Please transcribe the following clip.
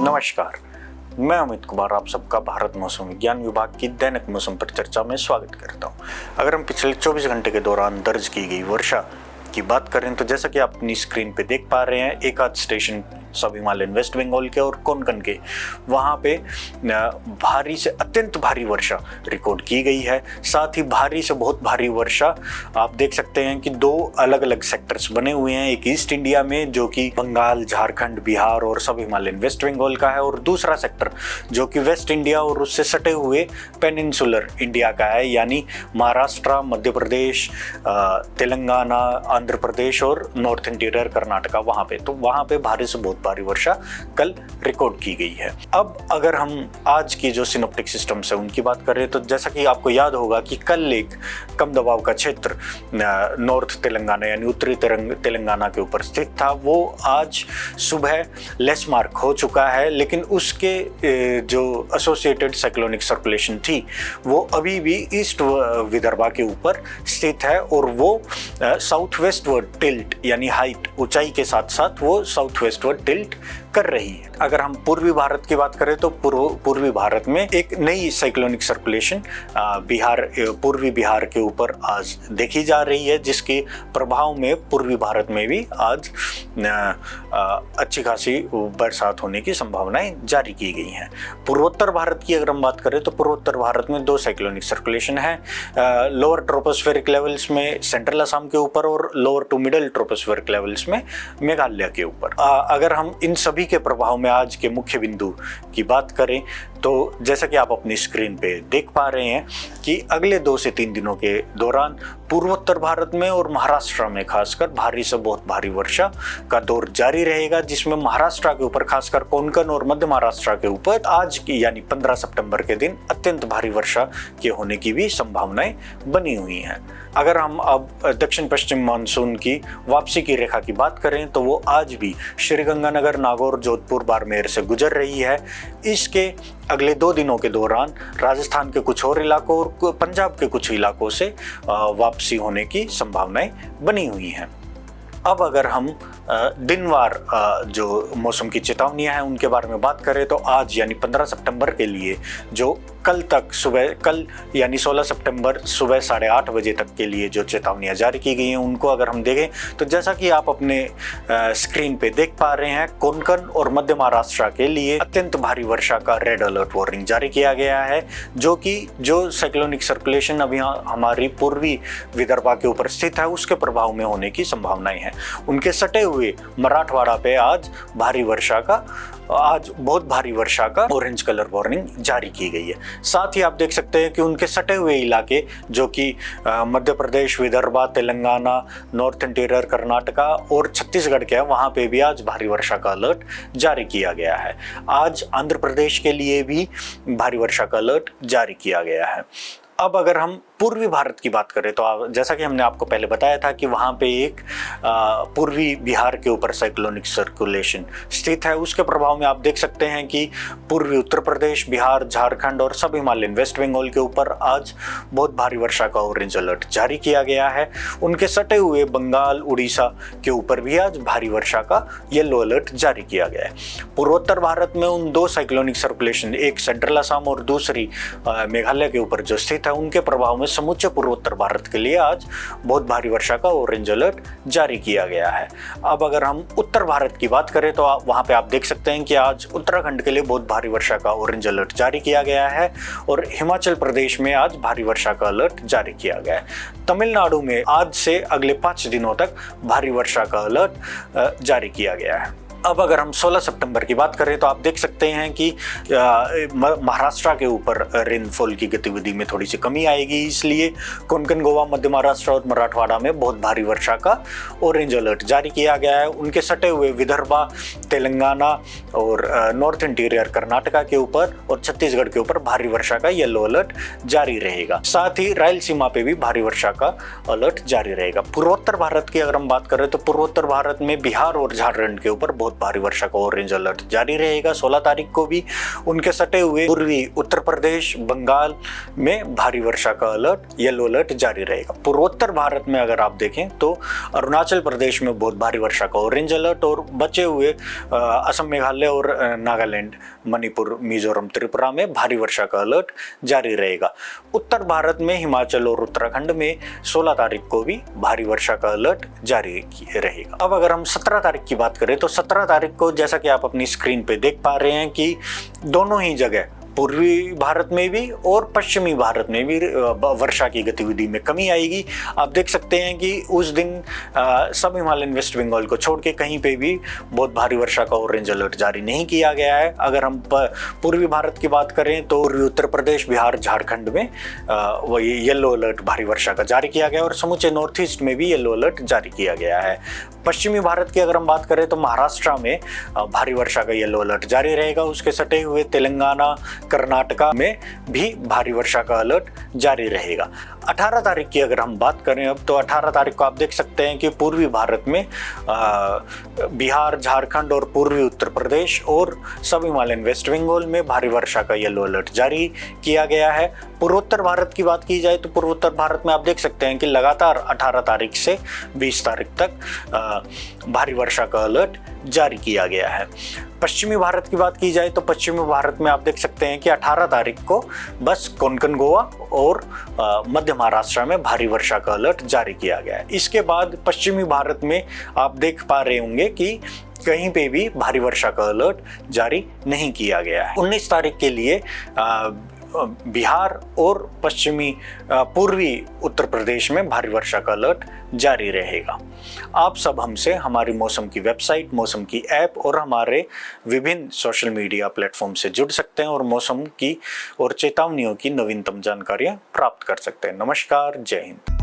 नमस्कार, मैं अमित कुमार आप सबका भारत मौसम विज्ञान विभाग की दैनिक मौसम पर चर्चा में स्वागत करता हूं। अगर हम पिछले 24 घंटे के दौरान दर्ज की गई वर्षा की बात करें तो जैसा कि आप अपनी स्क्रीन पे देख पा रहे हैं, एक आध स्टेशन सब हिमालयन वेस्ट बंगाल के और कोंकण के वहाँ पे भारी से अत्यंत भारी वर्षा रिकॉर्ड की गई है। साथ ही भारी से बहुत भारी वर्षा आप देख सकते हैं कि दो अलग अलग सेक्टर्स बने हुए हैं, एक ईस्ट इंडिया में जो कि बंगाल, झारखंड, बिहार और सब हिमालयन वेस्ट बंगाल का है, और दूसरा सेक्टर जो कि वेस्ट इंडिया और उससे सटे हुए पेनिनसुलर इंडिया का है, यानी महाराष्ट्र, मध्य प्रदेश, तेलंगाना, आंध्र प्रदेश और नॉर्थ इंटीरियर कर्नाटका। वहाँ पे भारी से बहुत भारी वर्षा कल रिकॉर्ड की गई है। अब अगर हम आज की जो सिनोप्टिक सिस्टम्स है उनकी बात करें तो जैसा कि आपको याद होगा कि कल एक कम दबाव का क्षेत्र नॉर्थ तेलंगाना यानी उत्तरी तेलंगाना के ऊपर स्थित था, वो आज सुबह लेस मार्क हो चुका है, लेकिन उसके जो एसोसिएटेड साइक्लोनिक सर्कुलेशन थी वो अभी भी ईस्ट विदर्भा के ऊपर स्थित है और वो साउथ वेस्टवर्ड टिल्ट यानी हाइट ऊंचाई के साथ साथ वो साउथ वेस्टवर्ड टिल्ट कर रही है। अगर हम पूर्वी भारत की बात करें तो पूर्वी भारत में एक नई साइक्लोनिक सर्कुलेशन पूर्वी बिहार के ऊपर आज देखी जा रही है, जिसके प्रभाव में पूर्वी भारत में भी आज अच्छी खासी बरसात होने की संभावनाएं जारी की गई हैं। पूर्वोत्तर भारत की अगर हम बात करें तो पूर्वोत्तर भारत में दो साइक्लोनिक सर्कुलेशन है, लोअर ट्रोपोस्फेरिक लेवल्स में सेंट्रल असम के ऊपर और lower to middle tropospheric levels में मेघालय के ऊपर। अगर हम इन सभी के प्रभाव में आज के मुख्य बिंदु की बात करें तो जैसा कि आप अपनी स्क्रीन पे देख पा रहे हैं कि अगले 2 से 3 दिनों के दौरान पूर्वोत्तर भारत में और महाराष्ट्र में खासकर भारी से बहुत भारी वर्षा का दौर जारी रहेगा, जिसमें महाराष्ट्र के ऊपर खासकर कोंकण और मध्य महाराष्ट्र के ऊपर आज की यानी 15 सितंबर के दिन अत्यंत भारी वर्षा के होने की भी संभावनाएं बनी हुई हैं। अगर हम अब दक्षिण पश्चिम मानसून की वापसी की रेखा की बात करें तो वो आज भी श्रीगंगानगर, नागौर, जोधपुर, बाड़मेर से गुजर रही है। इसके अगले 2 दिनों के दौरान राजस्थान के कुछ और इलाकों और पंजाब के कुछ इलाकों से वापसी होने की संभावनाएं बनी हुई हैं। अब अगर हम दिनवार जो मौसम की चेतावनियां हैं उनके बारे में बात करें तो आज यानी 15 सितंबर के लिए जो कल यानी 16 सितंबर सुबह 8:30 बजे तक के लिए जो चेतावनियां जारी की गई हैं उनको अगर हम देखें तो जैसा कि आप अपने स्क्रीन पे देख पा रहे हैं, कोंकण और मध्य महाराष्ट्र के लिए अत्यंत भारी वर्षा का रेड अलर्ट वार्निंग जारी किया गया है, जो साइक्लोनिक सर्कुलेशन अभी हमारी पूर्वी विदर्भा के ऊपर स्थित है उसके प्रभाव में होने की संभावनाएं हैं। उनके सटे हुए मराठवाड़ा पे आज बहुत भारी वर्षा का ऑरेंज कलर वार्निंग जारी की गई है। साथ ही आप देख सकते हैं कि उनके सटे हुए इलाके जो कि मध्य प्रदेश, विदर्भा, तेलंगाना, नॉर्थ इंटीरियर कर्नाटका और छत्तीसगढ़ के हैं, वहां पे भी आज भारी वर्षा का अलर्ट जारी किया गया है। आज आंध्र प्रदेश के लिए भी भारी वर्षा का अलर्ट जारी किया गया है। अब अगर हम पूर्वी भारत की बात करें तो जैसा कि हमने आपको पहले बताया था कि वहाँ पे एक पूर्वी बिहार के ऊपर साइक्लोनिक सर्कुलेशन स्थित है, उसके प्रभाव में आप देख सकते हैं कि पूर्वी उत्तर प्रदेश, बिहार, झारखंड और सब हिमालयन वेस्ट बंगाल के ऊपर आज बहुत भारी वर्षा का ऑरेंज अलर्ट जारी किया गया है। उनके सटे हुए बंगाल, उड़ीसा के ऊपर भी आज भारी वर्षा का येलो अलर्ट जारी किया गया है। पूर्वोत्तर भारत में उन 2 साइक्लोनिक सर्कुलेशन, एक सेंट्रल असम और दूसरी मेघालय के ऊपर जो स्थित है, उनके प्रभाव में समूचे पूर्वोत्तर भारत के लिए आज बहुत भारी वर्षा का ऑरेंज अलर्ट जारी किया गया है। अब अगर हम उत्तर भारत की बात करें तो वहां पे आप देख सकते हैं कि आज उत्तराखंड के लिए बहुत भारी वर्षा का ऑरेंज अलर्ट जारी किया गया है और हिमाचल प्रदेश में आज भारी वर्षा का अलर्ट जारी किया गया है। तमिलनाडु में आज से अगले 5 दिनों तक भारी वर्षा का अलर्ट जारी किया गया है। अब अगर हम 16 सितंबर की बात करें तो आप देख सकते हैं कि महाराष्ट्र के ऊपर रेनफॉल की गतिविधि में थोड़ी सी कमी आएगी, इसलिए कोंकण, गोवा, मध्य महाराष्ट्र और मराठवाड़ा में बहुत भारी वर्षा का ऑरेंज अलर्ट जारी किया गया है। उनके सटे हुए विदर्भा, तेलंगाना और नॉर्थ इंटीरियर कर्नाटका के ऊपर और छत्तीसगढ़ के ऊपर भारी वर्षा का येलो अलर्ट जारी रहेगा। साथ ही रायलसीमा पे भी भारी वर्षा का अलर्ट जारी रहेगा। पूर्वोत्तर भारत की अगर हम बात करें तो पूर्वोत्तर भारत में बिहार और झारखंड के ऊपर बहुत भारी वर्षा का ऑरेंज अलर्ट जारी रहेगा। 16 तारीख को भी उनके सटे हुए पूर्वी उत्तर प्रदेश, बंगाल में भारी वर्षा का अलर्ट, येलो अलर्ट जारी रहेगा। पूर्वोत्तर भारत में अगर आप देखें तो अरुणाचल प्रदेश में बहुत भारी वर्षा का ऑरेंज अलर्ट और बचे हुए असम, मेघालय मेघालय और नागालैंड, मणिपुर, मिजोरम, त्रिपुरा में भारी वर्षा का अलर्ट जारी रहेगा। उत्तर भारत में हिमाचल और उत्तराखंड में 16 तारीख को भी भारी वर्षा का अलर्ट जारी रहेगा। अब अगर हम 17 तारीख की बात करें तो 17 तारीख को जैसा कि आप अपनी स्क्रीन पे देख पा रहे हैं कि दोनों ही जगह पूर्वी भारत में भी और पश्चिमी भारत में भी वर्षा की गतिविधि में कमी आएगी। आप देख सकते हैं कि उस दिन सब हिमालयन वेस्ट बंगाल को छोड़ के कहीं पे भी बहुत भारी वर्षा का ऑरेंज अलर्ट जारी नहीं किया गया है। अगर हम पूर्वी भारत की बात करें तो उत्तर प्रदेश, बिहार, झारखंड में वो येलो अलर्ट भारी वर्षा का जारी किया गया और समूचे नॉर्थ ईस्ट में भी येलो अलर्ट जारी किया गया है। पश्चिमी भारत की अगर हम बात करें तो महाराष्ट्र में भारी वर्षा का येलो अलर्ट जारी रहेगा। उसके सटे हुए तेलंगाना, कर्नाटका में भी भारी वर्षा का अलर्ट जारी रहेगा। 18 तारीख की अगर हम बात करें अब तो 18 तारीख को आप देख सकते हैं कि पूर्वी भारत में बिहार, झारखंड और पूर्वी उत्तर प्रदेश और सब हिमालयन वेस्ट बंगाल में भारी वर्षा का येलो अलर्ट जारी किया गया है। पूर्वोत्तर भारत की बात की जाए तो पूर्वोत्तर भारत में आप देख सकते हैं कि लगातार 18 तारीख से 20 तारीख तक भारी वर्षा का अलर्ट जारी किया गया है। पश्चिमी भारत की बात की जाए तो पश्चिमी भारत में आप देख सकते हैं कि 18 तारीख को बस कोंकण, गोवा और मध्य महाराष्ट्र में भारी वर्षा का अलर्ट जारी किया गया है। इसके बाद पश्चिमी भारत में आप देख पा रहे होंगे कि कहीं पे भी भारी वर्षा का अलर्ट जारी नहीं किया गया है। 19 तारीख के लिए बिहार और पूर्वी उत्तर प्रदेश में भारी वर्षा का अलर्ट जारी रहेगा। आप सब हमसे हमारी मौसम की वेबसाइट, मौसम की ऐप और हमारे विभिन्न सोशल मीडिया प्लेटफॉर्म से जुड़ सकते हैं और मौसम की और चेतावनियों की नवीनतम जानकारियां प्राप्त कर सकते हैं। नमस्कार, जय हिंद।